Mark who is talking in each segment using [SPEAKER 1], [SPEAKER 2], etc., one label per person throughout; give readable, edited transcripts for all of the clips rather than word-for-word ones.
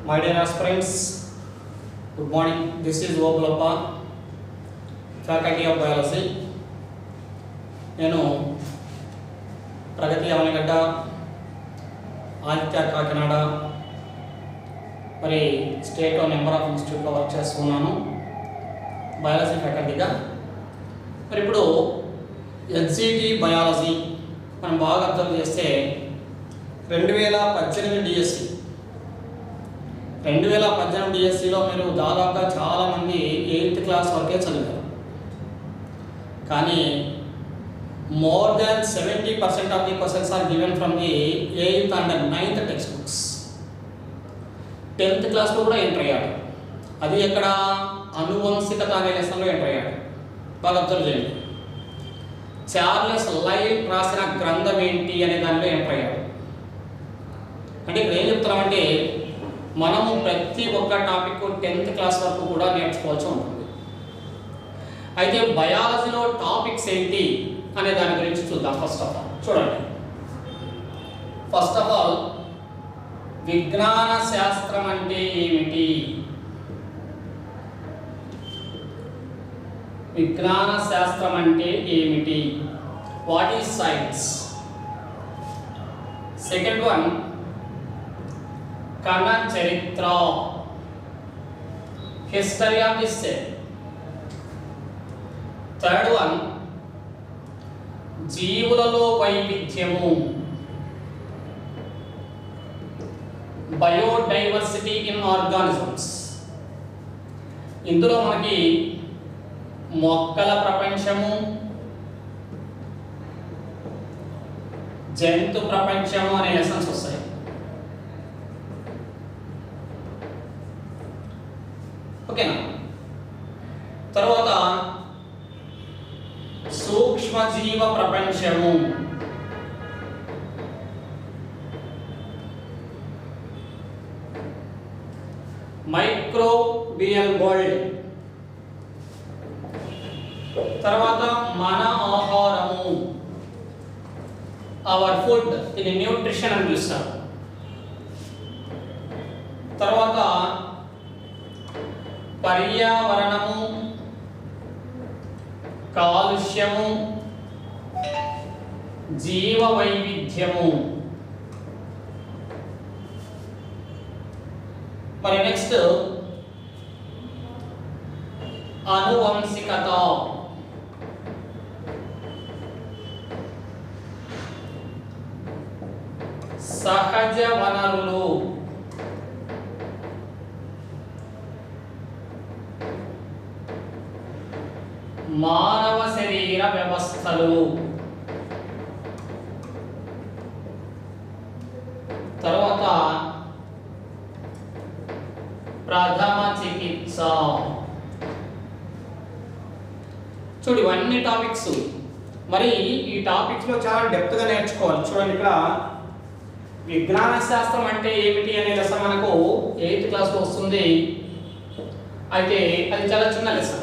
[SPEAKER 1] My dear aspirants, good morning. This is Gopalappa, Faculty of Biology. నేను ప్రగతి అవనిగడ్డ ఆదిత్య కాకినాడ మరి స్టేట్లో number of ఇన్స్టిట్యూట్లో work చేస్తున్నాను బయాలజీ ఫ్యాకల్టీగా. మరి ఇప్పుడు ఎన్సిటి బయాలజీ మనం బాగా అర్థం చేస్తే 2018 డిఎస్సి 2018 డిఎస్సిలో మీరు దాదాపుగా చాలామంది 8th క్లాస్ వరకే చదివారు. కానీ more than 70% of the questions are given from the 8th and 9th textbooks. 10th క్లాస్లో కూడా ఎంటర్ అయ్యాడు. అది ఎక్కడ అనువంశికత అనే లెసన్లో ఎంటర్ అయ్యాడు. బాగా అబ్జర్వ్ చేయండి. చార్లెస్ లైవ్ రాసిన గ్రంథం ఏంటి అనే దానిలో ఎంటర్ అయ్యాడు. అంటే ఇక్కడ ఏం చెప్తున్నామంటే మనము ప్రతి ఒక్క టాపిక్ 10th క్లాస్ వరకు కూడా నేర్చుకోవాల్సి ఉంటుంది. అయితే బయాలజీలో టాపిక్స్ ఏంటి అనే దాని గురించి చూద్దాం. ఫస్ట్ ఆఫ్ ఆల్ విజ్ఞాన శాస్త్రం అంటే ఏమిటి? విజ్ఞాన శాస్త్రం అంటే ఏమిటి? What is science? Second one కణ చరిత్ర, history of the cell. Third one జీవులలో వైవిధ్యము, బయోడైవర్సిటీ ఇన్ ఆర్గానిజమ్స్. ఇందులో మనకి మొక్కల ప్రపంచము, జంతు ప్రపంచము అనే లెసన్స్ వస్తాయి. ఓకేనా? తర్వాత సూక్ష్మజీవ ప్రపంచము, మైక్రోబియల్ వరల్డ్. తర్వాత మన ఆహారము, అవర్ ఫుడ్, ఇది న్యూట్రిషన్ అని పిలుస్తారు. తర్వాత పర్యావరణము, కాలుష్యము, జీవ వైవిధ్యము. మరి నెక్స్ట్ అనువంశికత. సహజ వనరులు, మానవ శరీర వ్యవస్థలు. తర్వాత ప్రథమ చికిత్స. చూడు ఇవన్నీ టాపిక్స్. మరి ఈ టాపిక్స్ లో చాలా డెప్త్ గా నేర్చుకోవాలి. చూడండి ఇక్కడ విజ్ఞాన శాస్త్రం అంటే ఏమిటి అనే లెసన్ మనకు 8th క్లాస్ లో వస్తుంది. అయితే అది చాలా చిన్న లెసన్.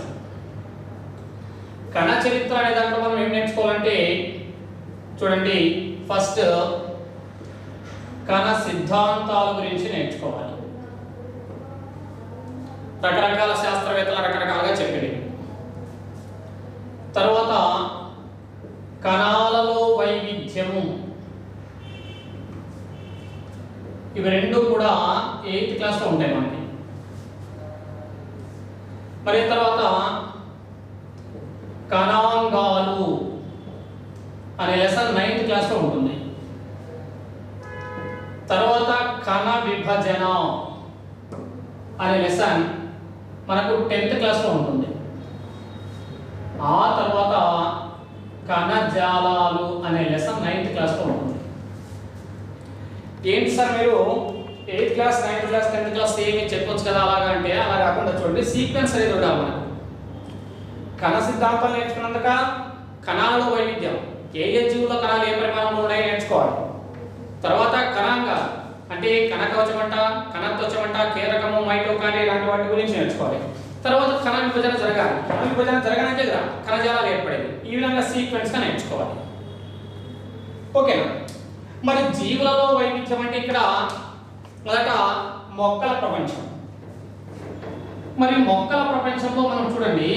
[SPEAKER 1] కణ చరిత్ర అనే దాంట్లో మనం ఏం నేర్చుకోవాలంటే చూడండి, ఫస్ట్ కణ సిద్ధాంతాల గురించి నేర్చుకోవాలి. రకరకాల శాస్త్రవేత్తలు రకరకాలుగా చెప్పేది. తర్వాత కణాలలో వైవిధ్యము, ఇవి రెండు కూడా 8th క్లాస్లో ఉంటాయి మనకి. మరి తర్వాత కణాంగాలు అనే లెసన్ 9th క్లాస్లో ఉంటుంది. తర్వాత కణ విభజన అనే లెసన్ మనకు 10th క్లాస్లో ఉంటుంది. ఆ తర్వాత కణజాలాలు అనే లెసన్ 9th క్లాస్లో ఉంటుంది. ఏంటి సార్ మీరు 8th class 9th class 10th class ఏమి చెప్పొచ్చు కదా అలాగా అంటే, అలా కాకుండా చూడండి సీక్వెన్స్ అనేది ఉండాలి మనకు. కణ సిద్ధాంతాలు నేర్చుకున్నందుక కణాలలో వైవిధ్యం, ఏ జీవుల కణాలు ఏ పరిమాణంలో ఉన్నాయో నేర్చుకోవాలి. తర్వాత కణాంగాలు అంటే కణకవచం అంట, కణత్వచం అంట, కీలకము, మైటోకాండ్రియా ఇలాంటి వాటి గురించి నేర్చుకోవాలి. తర్వాత కణ విభజన జరగాలి. కణ విభజన జరగడానికే కదా కణజాలాలు ఏర్పడేది. ఈ విధంగా సీక్వెన్స్ గా నేర్చుకోవాలి. ఓకేనా? మరి జీవులలో వైవిధ్యం అంటే ఇక్కడ మొదట మొక్కల ప్రపంచం. మరి మొక్కల ప్రపంచంలో మనం చూడండి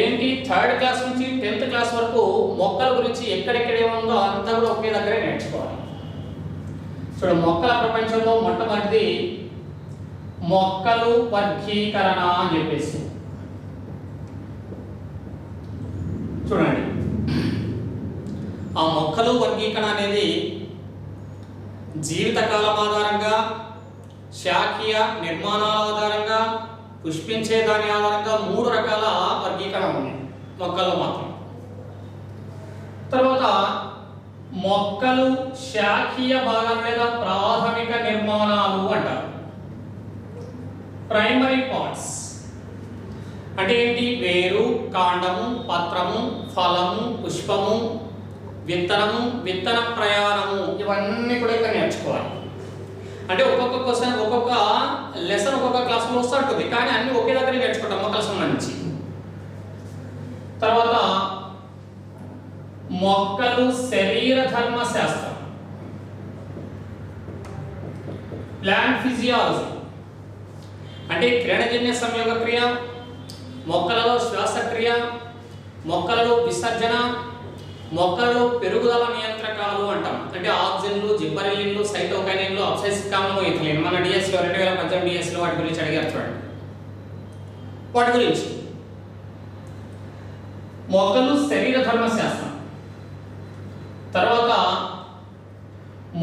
[SPEAKER 1] ఏంటి 3rd క్లాస్ నుంచి 10th క్లాస్ వరకు మొక్కల గురించి ఎక్కడెక్కడ ఏముందో అంతా కూడా ఒకే దగ్గరే నేర్చుకోవాలి. చూడండి మొక్కల ప్రపంచంలో మొట్టమొదటిది మొక్కలు వర్గీకరణ అని చెప్పేసి చూడండి. ఆ మొక్కలు వర్గీకరణ అనేది జీవితకాలం ఆధారంగా, శాఖీయ నిర్మాణాల ఆధారంగా, పుష్పించే దాని ఆధారంగా 3 రకాల వర్గీకరణ ఉన్నాయి మొక్కల్లో మాత్రం. తర్వాత మొక్కలు శాఖీయ భాగాలు లేదా ప్రాథమిక నిర్మాణాలు అంటారు. ప్రైమరీ పార్ట్స్ అంటే ఏంటి? వేరు, కాండము, పత్రము, ఫలము, పుష్పము, విత్తనము, విత్తన ప్రయాణము, ఇవన్నీ కూడా ఇక్కడ నేర్చుకోవాలి. అంటే ఒక్కొక్క క్వశ్చన్ ఒక్కొక్క లెసన్ ఒక్కొక్క క్లాస్లో వస్తూ ఉంటుంది, కానీ అన్ని ఒకే దగ్గర నేర్చుకుంటాం మొక్కలకు సంబంధించి. తర్వాత మొక్కలు శరీర ధర్మ శాస్త్రం, ప్లాంట్ ఫిజియాలజీ అంటే కిరణజన్య సంయోగ క్రియ, మొక్కలలో శ్వాసక్రియ, మొక్కలలో విసర్జన, మొక్కలలో పెరుగుదల నియంత్రకాలు అంటాం. అంటే ఆక్సిన్లు, జిబ్బరెల్లిన్లు, సైటోకైనిన్లు, అబ్సైసిక్ ఆమ్లం, ఇథిలిన్. మన డిఎస్లో 2018 డిఎస్లో వాటి గురించి అడిగారు చూడండి. వాటి గురించి మొక్కలు శరీర ధర్మశాస్త్రం. తర్వాత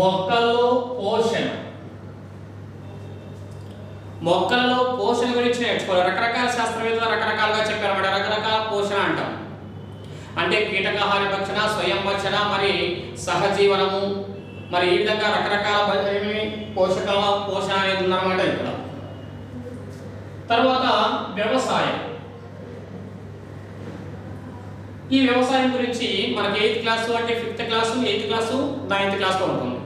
[SPEAKER 1] మొక్కల్లో పోషణ, మొక్కలలో పోషణ గురించి నేర్చుకోవాలి. రకరకాల శాస్త్రవేత్తలు రకరకాలుగా చెప్పారు. రకరకాల పోషణ అంటాం. అంటే కీటకాహార భక్షణ, స్వయం భక్షణ, మరి సహజీవనము, మరి ఈ విధంగా రకరకాల పోషకాల పోషణ అనేది ఉందన్నమాట ఇక్కడ. తర్వాత వ్యవసాయం. ఈ వ్యవసాయం గురించి మనకి 8th క్లాసు అంటే 5th class, 8th class, 9th క్లాస్లో ఉంటుంది.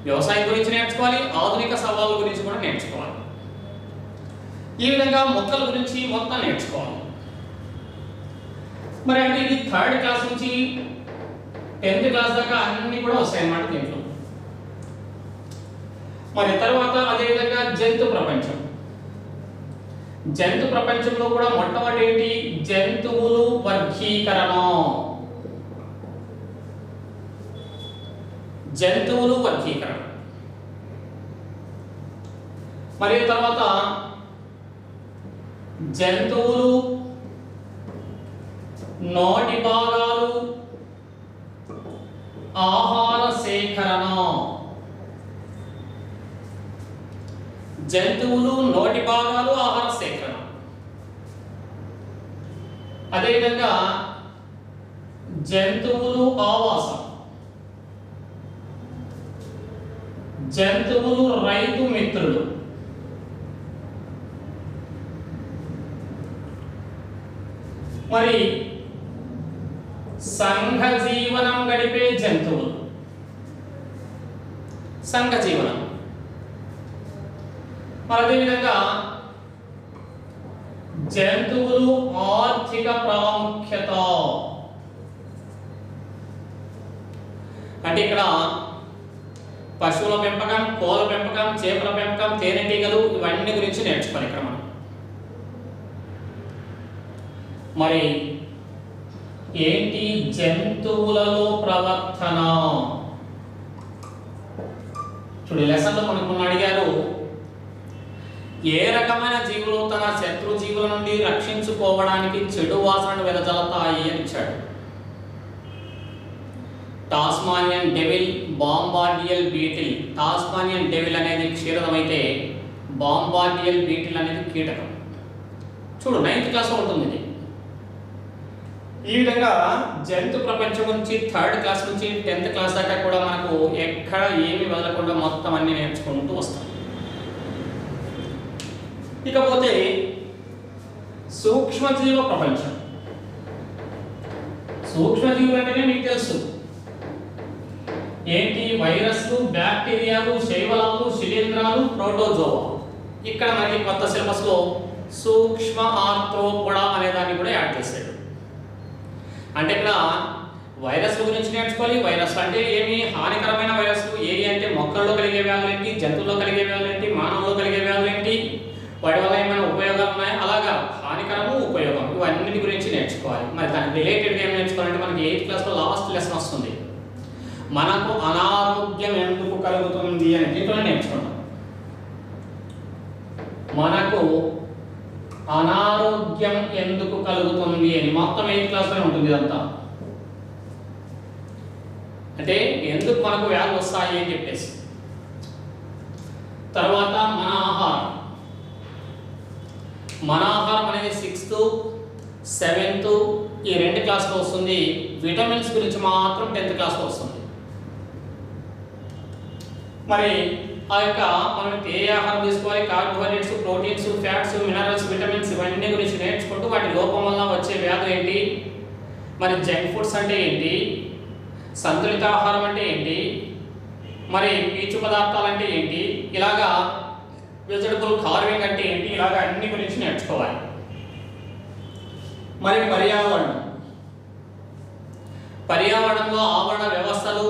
[SPEAKER 1] వ్యవసాయం గురించి నేర్చుకోవాలి, ఆధునిక సవాళ్ళ గురించి కూడా నేర్చుకోవాలి. ఈ విధంగా మొక్కల గురించి మొత్తం నేర్చుకోవాలి. మరి అంటే ఇది 3rd క్లాస్ నుంచి 10th క్లాస్ దాకా అన్ని కూడా వస్తాయి అన్నమాట దీంట్లో. మరి తర్వాత అదేవిధంగా జంతు ప్రపంచం. జంతు ప్రపంచంలో కూడా మొట్టమొదటి ఏంటి? జంతువులు వర్గీకరణ. జంతువులు వర్గీకరణ. మరి తర్వాత జంతువులు నోటి భాగాలు, ఆహార సేకరణ. జంతువులు నోటి భాగాలు, ఆహార సేకరణ. అదేవిధంగా జంతువులు ఆవాసం, జంతువులు రైతు మిత్రులు, మరి సంఘ జీవనం గడిపే జంతువులు, సంఘ జీవనం. మరి అదేవిధంగా జంతువులు ఆర్థిక ప్రాముఖ్యత. అంటే ఇక్కడ పశువుల పెంపకం, కోళ్ళ పెంపకం, చేపల పెంపకం, తేనెటీగలు, ఇవన్నీ గురించి నేర్చుకోవాలి ఇక్కడ మనం. మరి ఏంటి జంతువులలో ప్రవర్తన? చూడు లెసన్లో మనకు అడిగారు, ఏ రకమైన జీవులు తన శత్రు జీవుల నుండి రక్షించుకోవడానికి చెడు వాసనను వెదజల్లుతాయి అని ఇచ్చాడు. Tasmanian devil, bombardier beetle. Tasmanian devil అనేది క్షీరదం అయితే బాంబార్డియల్ బీటిల్ అనేది కీటకం. చూడు 9th క్లాస్లో ఉంటుంది ఇది. ఈ విధంగా జంతు ప్రపంచం నుంచి 3rd క్లాస్ నుంచి 10th క్లాస్ దాకా కూడా మనకు ఎక్కడ ఏమి వదలకుండా మొత్తం అన్ని నేర్చుకుంటూ వస్తాం. ఇకపోతే సూక్ష్మజీవ ప్రపంచం. సూక్ష్మజీవులు అంటేనే మీకు తెలుసు ఏంటి? వైరస్లు, బ్యాక్టీరియాలు, శైవలాలు, శిలీంధ్రాలు, ప్రోటోజోవా. ఇక్కడ మనకి కొత్త సిలబస్లో సూక్ష్మ ఆర్థ్రోపోడా అనే దాన్ని కూడా యాడ్ చేశాడు. అంటే ఇక్కడ వైరస్ల గురించి నేర్చుకోవాలి. వైరస్లు అంటే ఏమి, హానికరమైన వైరస్లు ఏవి అంటే మొక్కల్లో కలిగే వ్యాధులు ఏంటి, జంతువుల్లో కలిగే వ్యాధులు ఏంటి, మానవుల్లో కలిగే వ్యాధులు ఏంటి, వాటి వల్ల ఏమైనా ఉపయోగాలు ఉన్నాయి, అలాగా హానికరము ఉపయోగం ఇవన్నిటి గురించి నేర్చుకోవాలి. మరి దానికి రిలేటెడ్గా ఏం నేర్చుకోవాలంటే మనకి 8th క్లాస్లో లాస్ట్ లెసన్ వస్తుంది, మనకు అనారోగ్యం ఎందుకు కలుగుతుంది అని దీంట్లో నేర్చుకుంటాం. మనకు అనారోగ్యం ఎందుకు కలుగుతుంది అని మొత్తం 8th క్లాస్లోనే ఉంటుంది ఇదంతా. అంటే ఎందుకు మనకు వ్యాధులు వస్తాయి అని చెప్పేసి. తర్వాత మన ఆహారం, మన ఆహారం అనేది 6th 7th ఈ 2 క్లాస్లో వస్తుంది. విటమిన్స్ గురించి మాత్రం 10th క్లాస్లో వస్తుంది. మరి ఆ యొక్క మనం ఏ ఆహారం తీసుకోవాలి, carbohydrates, proteins, fats, minerals, vitamins ఇవన్నీ గురించి నేర్చుకుంటూ వాటి లోపం వల్ల వచ్చే వ్యాధులు ఏంటి, మరి జంక్ ఫుడ్స్ అంటే ఏంటి, సంతులిత ఆహారం అంటే ఏంటి, మరి పీచు పదార్థాలు అంటే ఏంటి, ఇలాగా వెజిటబుల్ కార్వింగ్ అంటే ఏంటి, ఇలాగా అన్ని గురించి నేర్చుకోవాలి. మరి పర్యావరణంలో ఆవరణ వ్యవస్థలు,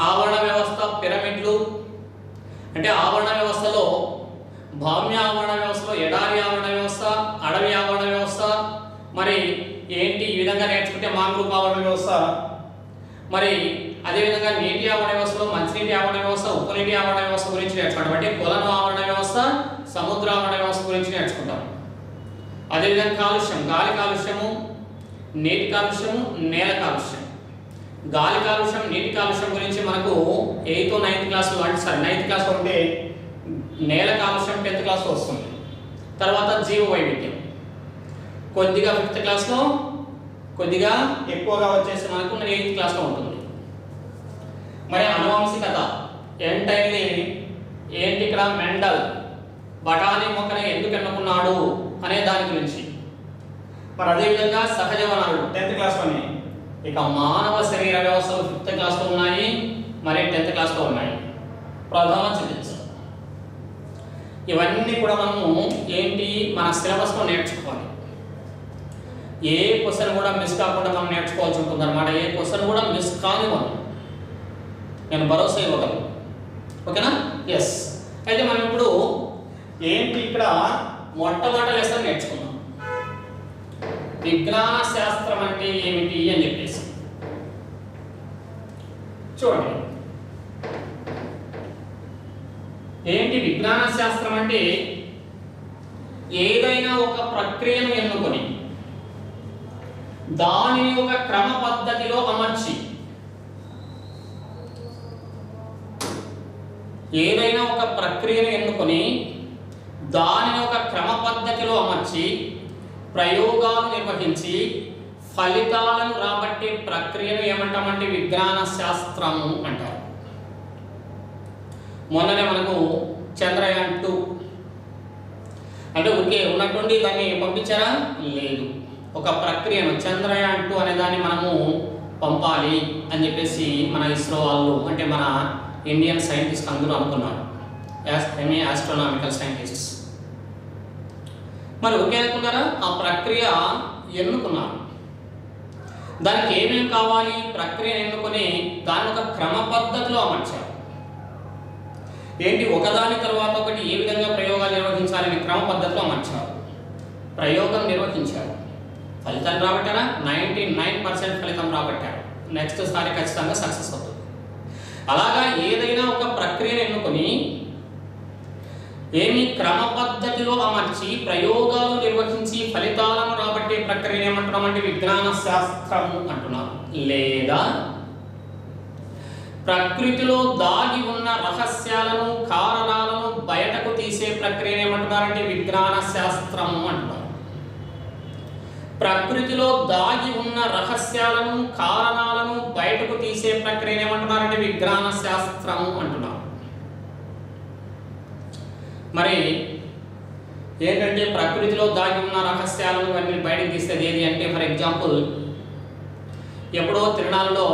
[SPEAKER 1] ఆవరణ వ్యవస్థ, పిరమిడ్లు అంటే ఆవరణ వ్యవస్థలో భౌమ్య ఆవరణ వ్యవస్థలో ఎడారి ఆవరణ వ్యవస్థ, అడవి ఆవరణ వ్యవస్థ మరి ఏంటి, ఈ విధంగా నేర్చుకుంటే మాంగ్రూవ్ ఆవరణ వ్యవస్థ, మరి అదేవిధంగా నీటి ఆవరణ వ్యవస్థలో మంచినీటి ఆవరణ వ్యవస్థ, ఉప్పు నీటి ఆవరణ వ్యవస్థ గురించి నేర్చుకుంటాం. అంటే కొలను ఆవరణ వ్యవస్థ, సముద్ర ఆవరణ వ్యవస్థ గురించి నేర్చుకుంటాం. అదేవిధంగా కాలుష్యం, గాలి కాలుష్యము, నీటి కాలుష్యము, నేల కాలుష్యం. గాలి కాలుష్యం, నీటి కాలుష్యం గురించి మనకు 8th 9th క్లాస్లో అంటే 9th క్లాస్లో ఉంటే నేల కాలుష్యం 10th క్లాస్లో వస్తుంది. తర్వాత జీవ వైవిధ్యం కొద్దిగా 5th క్లాస్లో, కొద్దిగా ఎక్కువగా వచ్చేసి మనకు 8th క్లాస్లో ఉంటుంది. మరి అనువంశికత ఏంటైంది ఏంటి, ఇక్కడ మెండల్ బఠానీ మొక్కని ఎందుకు ఎన్నుకున్నాడు అనే దాని గురించి. మరి అదేవిధంగా సహజ వనరులు 10th క్లాస్లోనే. ఇక మానవ శరీర వ్యవస్థలు 5th క్లాస్లో ఉన్నాయి, మరి 10th క్లాస్లో ఉన్నాయి. ప్రథమ చికిత్స ఇవన్నీ కూడా మనము ఏంటి మన సిలబస్లో నేర్చుకోవాలి. ఏ క్వశ్చన్ కూడా మిస్ కాకుండా మనం నేర్చుకోవాల్సి ఉంటుంది అనమాట. ఏ క్వశ్చన్ కూడా మిస్ కాని మనం నేను భరోసా ఇవ్వగలను. ఓకేనా? ఎస్. అయితే మనం ఇప్పుడు ఏంటి ఇక్కడ మొట్టమొదటి లెసన్ నేర్చుకున్నాం, విజ్ఞాన శాస్త్రం అంటే ఏమిటి అని చెప్పేసి. చూడండి, ఏంటి విజ్ఞాన శాస్త్రం అంటే ఏదైనా ఒక ప్రక్రియను ఎన్నుకొని దానిని ఒక క్రమ పద్ధతిలో అమర్చి, ఏదైనా ఒక ప్రక్రియను ఎన్నుకొని దానిని ఒక క్రమ పద్ధతిలో అమర్చి ప్రయోగాలు నిర్వహించి ఫలితాలను రాబట్టే ప్రక్రియను ఏమంటామంటే విజ్ఞాన శాస్త్రము అంటారు. మొన్ననే మనకు చంద్రయాన్ 2 అంటే ఊరికే ఉన్నటువంటి దాన్ని పంపించారా? లేదు. ఒక ప్రక్రియను చంద్రయాన్ 2 అనే దాన్ని మనము పంపాలి అని చెప్పేసి మన ఇస్రో వాళ్ళు అంటే మన ఇండియన్ సైంటిస్ట్ అందరూ అనుకున్నారు, ఆస్ట్రోనామికల్ సైంటిస్ట్స్. మరి ఒకే అనుకున్నారా? ఆ ప్రక్రియ ఎన్నుకున్నారు. దానికి ఏమేమి కావాలి, ప్రక్రియను ఎన్నుకొని దాన్ని ఒక క్రమ పద్ధతిలో అమర్చారు. ఏంటి ఒకదాని తర్వాత ఒకటి ఏ విధంగా ప్రయోగాలు నిర్వహించాలని క్రమ పద్ధతిలో అమర్చారు. ప్రయోగం నిర్వహించారు, ఫలితాలు రాబట్టారా? 99% ఫలితం రాబట్టారు. నెక్స్ట్ సారి ఖచ్చితంగా సక్సెస్ అవుతుంది. అలాగా ఏదైనా ఒక ప్రక్రియను ఎన్నుకొని ఏమి క్రమ పద్ధతిలో అమర్చి ప్రయోగాలు నిర్వహించి ఫలితాలను రాబట్టే ప్రక్రియను ఏమంటున్నామంటే విజ్ఞాన శాస్త్రము అంటున్నాం. లేదా ప్రకృతిలో దాగి ఉన్న రహస్యాలను కారణాలను బయటకు తీసే ప్రక్రియను ఏమంటున్నారంటే విజ్ఞాన శాస్త్రము అంటున్నారు. ప్రకృతిలో దాగి ఉన్న రహస్యాలను కారణాలను బయటకు తీసే ప్రక్రియను ఏమంటున్నారంటే విజ్ఞాన శాస్త్రము అంటున్నారు. మరి ఏంటంటే ప్రకృతిలో దాగి ఉన్న రహస్యాలను ఇవన్నీ బయటకు తీసేది ఏది అంటే, ఫర్ ఎగ్జాంపుల్ ఎప్పుడో తిరునాళ్ళలో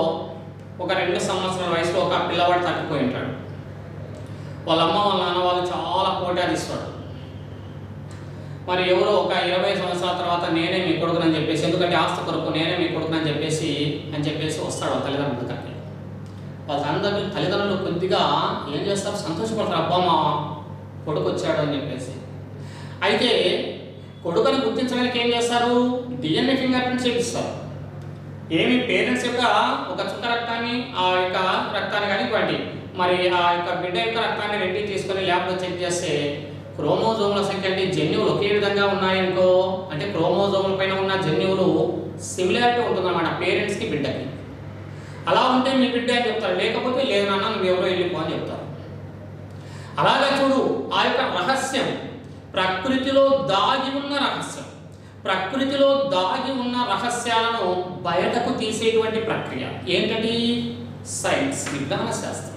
[SPEAKER 1] ఒక 2 సంవత్సరాల వయసులో ఒక పిల్లవాడు తప్పిపోయి ఉంటాడు. వాళ్ళ అమ్మ వాళ్ళ నాన్న వాళ్ళు చాలా కోటాదిస్తాడు. మరి ఎవరో ఒక 20 సంవత్సరాల తర్వాత నేనే మీ కొడుకునని చెప్పేసి, ఎందుకంటే ఆస్తి కొరకు నేనే మీ కొడుకునని చెప్పేసి వస్తాడు వాళ్ళ తల్లిదండ్రుల దగ్గరికి. వాళ్ళ తల్లిదండ్రులు కొద్దిగా ఏం చేస్తారు, సంతోషపడతారు, అబ్బా మా కొడుకు వచ్చాడు అని చెప్పేసి. అయితే కొడుకుని గుర్తించడానికి ఏం చేస్తారు, DNA ఫింగర్ ప్రింట్ చేపిస్తారు. ఏమి పేరెంట్స్ యొక్క ఒక చుక్క రక్తాన్ని, ఆ యొక్క రక్తాన్ని కానీ వాటి మరి ఆ యొక్క బిడ్డ యొక్క రక్తాన్ని రెడ్డి తీసుకొని ల్యాబ్లో చెక్ చేస్తే క్రోమోజోముల సంఖ్య అంటే జన్యువులు ఒకే విధంగా ఉన్నాయనుకో, అంటే క్రోమోజోముల పైన ఉన్న జన్యువులు సిమిలారిటీ ఉంటుందన్నమాట పేరెంట్స్కి బిడ్డకి. అలా ఉంటే మీ బిడ్డ అని చెప్తారు, లేకపోతే లేదు నాన్న నువ్వు ఎవరో వెళ్ళిపో అని చెప్తారు. అలాగా చూడు, ఆ యొక్క రహస్యం ప్రకృతిలో దాగి ఉన్న రహస్యం, ప్రకృతిలో దాగి ఉన్న రహస్యాలను బయటకు తీసేటువంటి ప్రక్రియ ఏంటంటే సైన్స్, విజ్ఞాన శాస్త్రం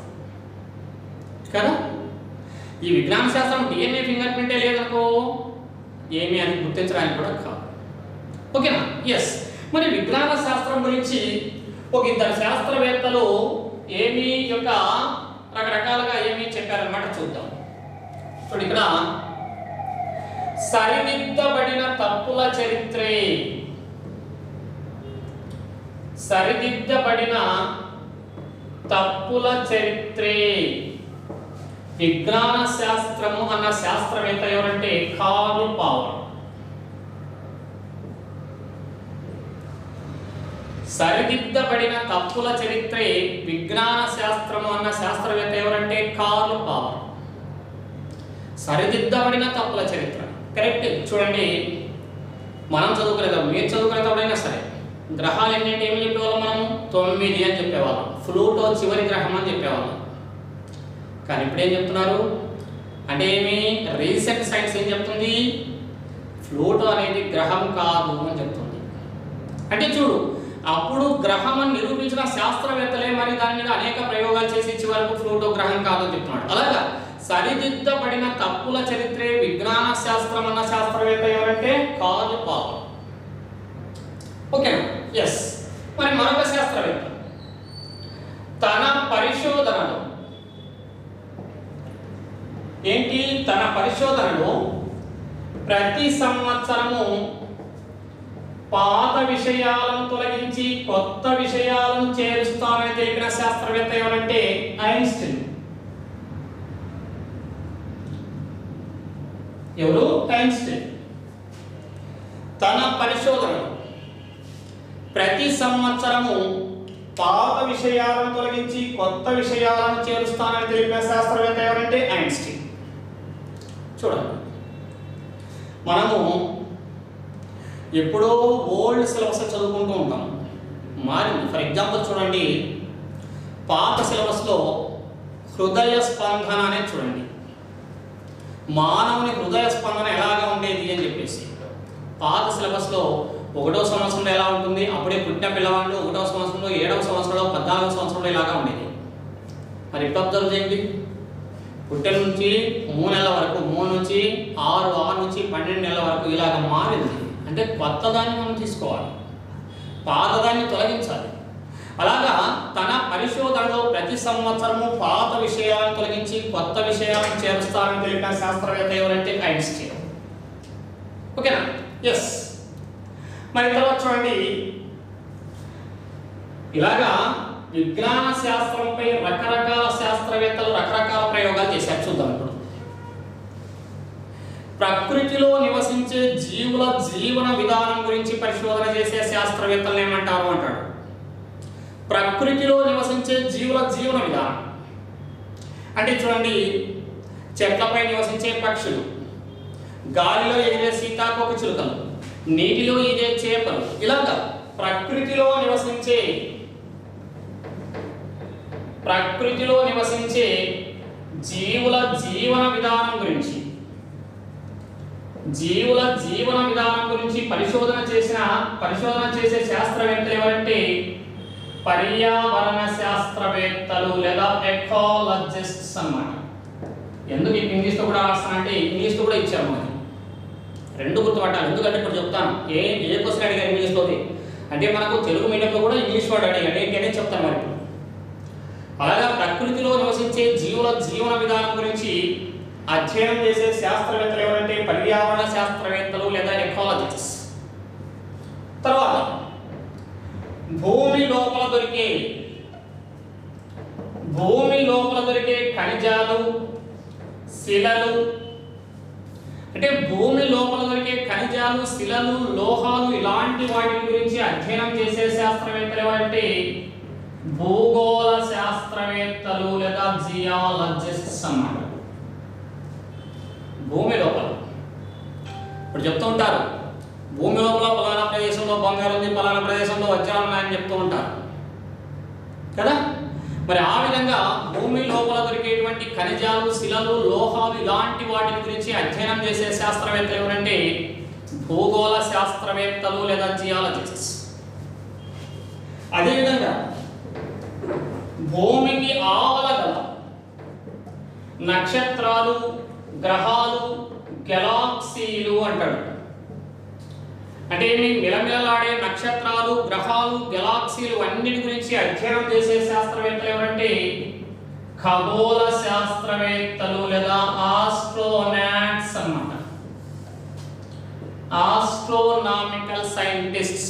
[SPEAKER 1] కదా. ఈ విజ్ఞాన శాస్త్రం DNA ఫింగర్ ప్రింటే లేదనుకో ఏమీ అని గుర్తించడానికి కూడా కాదు. ఓకేనా? ఎస్. మరి విజ్ఞాన శాస్త్రం గురించి ఒక ఇద్దరు శాస్త్రవేత్తలు ఏమి యొక్క రకరకాలుగా ఏమి చెప్పారన్నమాట చూద్దాం. చూడు, ఇక్కడ సరిదిద్దబడిన తప్పుల చరిత్రే, సరిదిద్దబడిన తప్పుల చరిత్రే విజ్ఞాన శాస్త్రము అన్న శాస్త్రవేత్త ఎవరంటే కార్ల్ పావర్. సరిదిద్దబడిన తప్పుల చరిత్రే విజ్ఞాన శాస్త్రము అన్న శాస్త్రవేత్త ఎవరంటే కార్ల్ పావర్. సరిదిద్దబడిన తప్పుల చరిత్ర కరెక్ట్. చూడండి, మనం చదువుకునేదాం, మీరు చదువుకునేటప్పుడైనా సరే గ్రహాలు ఎన్నింటి ఏమి చెప్పేవాళ్ళం, మనం 9 అని చెప్పేవాళ్ళం. ఫ్లూటో చివరి గ్రహం అని చెప్పేవాళ్ళం. కానీ ఇప్పుడు ఏం చెప్తున్నారు అంటే ఏమి, రీసెంట్ సైన్స్ ఏం చెప్తుంది, ఫ్లూటో అనేది గ్రహం కాదు అని చెప్తుంది. అంటే చూడు, అప్పుడు గ్రహం అని నిరూపించిన శాస్త్రవేత్తలే మరి దాని మీద అనేక ప్రయోగాలు చేసి చివరకు ఫ్లూటో గ్రహం కాదని చెప్తున్నాడు. అలాగా సరిదిద్దబడిన తప్పుల చరిత్రే విజ్ఞాన శాస్త్రం అన్న శాస్త్రవేత్త ఎవరంటే కార్ల్ పావర్. ఓకేనా? ఎస్. మరి మరొక శాస్త్రవేత్త తన పరిశోధనలో ఏంటి, తన పరిశోధనలో ప్రతి సంవత్సరము పాత విషయాలను తొలగించి కొత్త విషయాలను చేరుస్తానని తెలిపిన శాస్త్రవేత్త ఎవరంటే ఐన్స్టీన్. ఎవరు? ఐన్స్టీన్. తన పరిశోధనలో ప్రతి సంవత్సరము పాత విషయాలను తొలగించి కొత్త విషయాలను చేరుస్తానని తెలిపిన శాస్త్రవేత్త ఎవరంటే ఐన్స్టీన్. చూడండి, మనము ఎప్పుడో ఓల్డ్ సిలబస్ చదువుకుంటూ ఉంటాం, మారింది. ఫర్ ఎగ్జాంపుల్ చూడండి, పాత సిలబస్లో హృదయ స్పందన అనేది చూడండి, మానవుని హృదయ స్పందన ఎలాగా ఉండేది అని చెప్పేసి పాత సిలబస్లో 1వ సంవత్సరంలో ఎలా ఉంటుంది, అప్పుడే పుట్టిన పిల్లవాళ్ళు 1వ సంవత్సరంలో, 7వ సంవత్సరంలో, 14వ సంవత్సరంలో ఇలాగా ఉండేది. మరి ఇప్పుడు అబ్జర్వ్ చేయండి, పుట్టిన నుంచి 3 నెలల వరకు, 3 నుంచి 6, 6 నుంచి 12 నెలల వరకు ఇలాగ మారింది. అంటే కొత్తదాన్ని మనం తీసుకోవాలి, పాతదాన్ని తొలగించాలి. అలాగా తన పరిశోధనలో ప్రతి సంవత్సరము పాత విషయాలను తొలగించి కొత్త విషయాలను చేరుస్తారని తెలిపిన శాస్త్రవేత్త ఎవరంటే ఐన్స్టీన్. ఓకేనా? ఎస్. మరి తర్వాత చూడండి, ఇలాగా విజ్ఞాన శాస్త్రంపై రకరకాల శాస్త్రవేత్తలు రకరకాల ప్రయోగాలు చేశారు. చూద్దాం ఇప్పుడు. ప్రకృతిలో నివసించే జీవుల జీవన విధానం గురించి పరిశోధన చేసే శాస్త్రవేత్తలు ఏమంటారు అంటాడు. ప్రకృతిలో నివసించే జీవుల జీవన విధానం అంటే చూడండి, చెట్లపై నివసించే పక్షులు, గాలిలో ఎగిరే సీతాకోక చిలుకలు, నీటిలో ఈదే చేపలు, ఇలాగా ప్రకృతిలో నివసించే జీవుల జీవన విధానం గురించి పరిశోధన చేసే శాస్త్రవేత్తలు ఎవరంటే పర్యావరణ శాస్త్రవేత్తలు లేదా ఎకాలజిస్ట్స్ అన్నమాట. ఎందుకు ఇంగ్లీష్లో కూడా రాస్తానంటే ఇంగ్లీష్లో కూడా ఇచ్చారు మనకి, రెండు గుర్తుపట్టాలి. ఎందుకంటే ఇప్పుడు చెప్తాను, ఏ క్వశ్చన్ అడిగారు ఇంగ్లీష్లోది అంటే మనకు తెలుగు మీడియంలో కూడా ఇంగ్లీష్ వర్డ్ అడిగాడు, ఏంటనే చెప్తాను మరి. అలాగా ప్రకృతిలో నివసించే జీవుల జీవన విధానం గురించి అధ్యయనం చేసే శాస్త్రవేత్తలు ఎవరంటే పర్యావరణ శాస్త్రవేత్తలు లేదా ఎకాలజిస్ట్స్. తర్వాత భూమి లోపల దొరికే ఖనిజాలు, శిలలు, అంటే భూమి లోపల దొరికే ఖనిజాలు, శిలలు, లోహాలు ఇలాంటి వాటి గురించి అధ్యయనం చేసే శాస్త్రవేత్తలు ఎవరంటే భూగోళ శాస్త్రవేత్తలు లేదా జియాలజిస్ట్స్ అన్నమాట. భూమి లోపల ఇప్పుడు చెప్తూ ఉంటారు, భూమి లోపల పలానా ప్రదేశంలో బంగారం ఉంది, పలానా ప్రదేశంలో వజ్రాలు ఉన్నాయని చెప్తూ ఉంటారు కదా. మరి ఆ విధంగా భూమి లోపల దొరికేటువంటి ఖనిజాలు, శిలలు, లోహాలు ఇలాంటి వాటి గురించి అధ్యయనం చేసే శాస్త్రవేత్తలు ఎవరంటే భూగోళ శాస్త్రవేత్తలు లేదా జియాలజిస్ట్స్. అదేవిధంగా భూమికి ఆవల గల నక్షత్రాలు, గ్రహాలు, గెలాక్సీలు అంటాడు. అంటే మిలమిలలాడే నక్షత్రాలు, గ్రహాలు, గెలాక్సీలు అన్నిటి గురించి అధ్యయనం చేసే శాస్త్రవేత్తలు ఎవరంటే ఖగోళ శాస్త్రవేత్తలు లేదా ఆస్ట్రోనాట్స్ అన్నమాట. Astronomical scientists.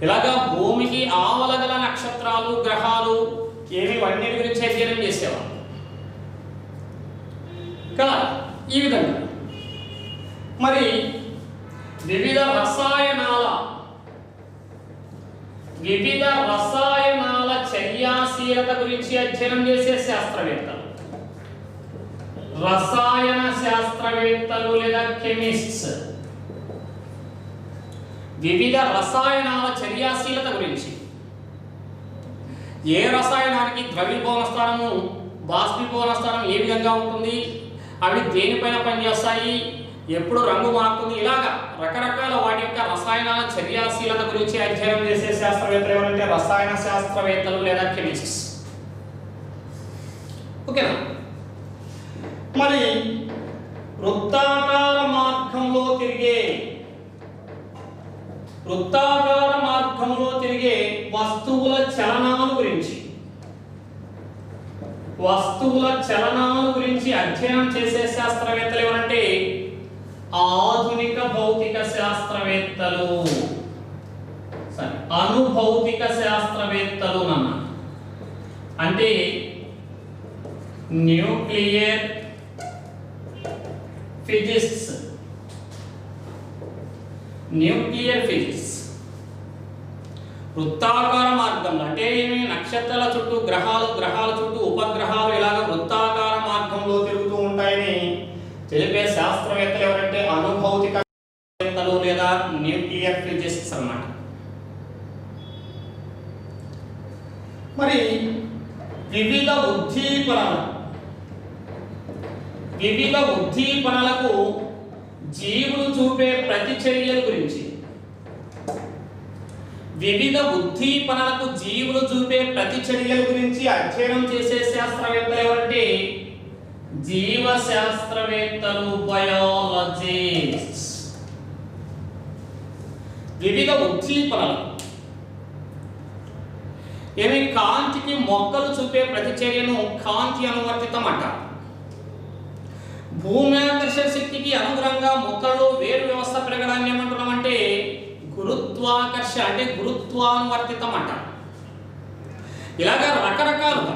[SPEAKER 1] ఇలాగా భూమికి ఆవల గల నక్షత్రాలు, గ్రహాలు అన్నిటి గురించి అధ్యయనం చేసేవారు కదా. ఈ విధంగా మరి వివిధ రసాయనాల చర్యాశీలత గురించి అధ్యయనం చేసే శాస్త్రవేత్తలు రసాయన శాస్త్రవేత్తలు లేదా కెమిస్ట్స్. వివిధ రసాయనాల చర్యాశీలత గురించి, ఏ రసాయనానికి ద్రవీభవన స్థానము, బాష్పీభవన స్థానం ఏ విధంగా ఉంటుంది, అవి దేనిపైన పనిచేస్తాయి, ఎప్పుడు రంగు మారుతుంది, ఇలాగా రకరకాల వాటి యొక్క రసాయనాల చర్యాశీలత గురించి అధ్యయనం చేసే శాస్త్రవేత్తలు ఎవరంటే రసాయన శాస్త్రవేత్తలు లేదా కెమిస్ట్స్. ఓకేనా. మరి వృత్తాకార మార్గంలో తిరిగే వస్తువుల చలనాల గురించి అధ్యయనం చేసే శాస్త్రవేత్తలు ఎవరంటే ఆధునిక భౌతిక శాస్త్రవేత్తలు, అనుభౌతిక శాస్త్రవేత్తలు అంటే న్యూక్లియర్ ఫిజిక్స్. వృత్తాకార మార్గంలో అంటే నక్షత్రాల చుట్టూ, గ్రహాల చుట్టూ, ఉపగ్రహాలు ఇలాగ వృత్తాకార మార్గంలో తిరుగుతూ ఉంటాయని తెలిపే శాస్త్రవేత్తలు ఎవరంటే అనుభౌతిక శాస్త్రవేత్తలు లేదా న్యూక్లియర్ ఫిజిసిస్ట్స్ అన్నమాట. మరి వివిధ ఉద్దీపనలకు జీవులు చూపే ప్రతిచర్యల గురించి అధ్యయనం చేసే శాస్త్రవేత్తలు ఎవరంటే జీవ శాస్త్రవేత్తలు, బయాలజిస్ట్స్. వివిధ ఉద్దీపనలు కాంతికి మొక్కలు చూపే ప్రతిచర్యను కాంతి అనువర్తితం అంటారు. భూమి ఆకర్షణ శక్తికి అనుగుణంగా మొక్కల్లో వేరు వ్యవస్థ పెరగడాన్ని ఏమంటున్నామంటే గురుత్వాకర్షణ అంటే గురుత్వానువర్తితం అంటారు. ఇలాగా రకరకాలుగా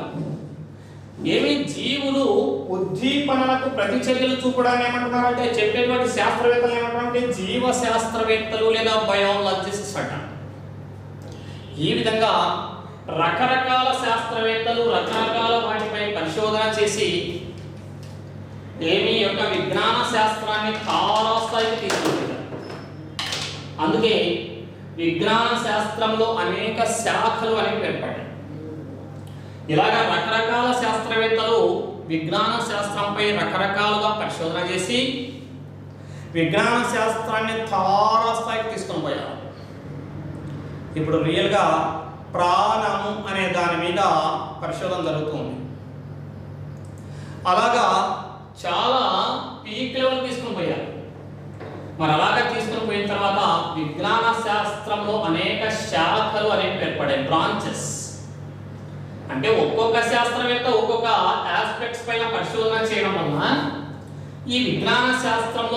[SPEAKER 1] జీవులు ఉద్దీపనలకు ప్రతిచర్యలు చూపడాన్ని ఏమంటున్నారంటే చెప్పేటువంటి శాస్త్రవేత్తలు ఏమంటారంటే జీవ శాస్త్రవేత్తలు లేదా బయాలజిస్ట్స్ అంటారు. ఈ విధంగా రకరకాల శాస్త్రవేత్తలు రకరకాల వాటిపై పరిశోధన చేసి యొక్క విజ్ఞాన శాస్త్రాన్ని తారాస్థాయికి తీసుకెళ్తారు. అందుకే విజ్ఞాన శాస్త్రంలో అనేక శాఖలు అనేవి ఏర్పడ్డాయి. ఇలాగా రకరకాల శాస్త్రవేత్తలు విజ్ఞాన శాస్త్రంపై రకరకాలుగా పరిశోధన చేసి విజ్ఞాన శాస్త్రాన్ని తారాస్థాయికి తీసుకొని పోయారు. ఇప్పుడు రియల్గా ప్రాణము అనే దాని మీద పరిశోధన జరుగుతుంది. అలాగా చాలా పీక్ లెవెల్ తీసుకొని పోయారు. మరి అలాగా తీసుకొని పోయిన తర్వాత విజ్ఞాన శాస్త్రంలో అనేక శాఖలు అనేవి ఏర్పడాయి, బ్రాంచెస్.
[SPEAKER 2] అంటే ఒక్కొక్క శాస్త్రవేత్త ఒక్కొక్క ఆస్పెక్ట్స్ పైన పరిశోధన చేయడం వలన ఈ విజ్ఞాన శాస్త్రంలో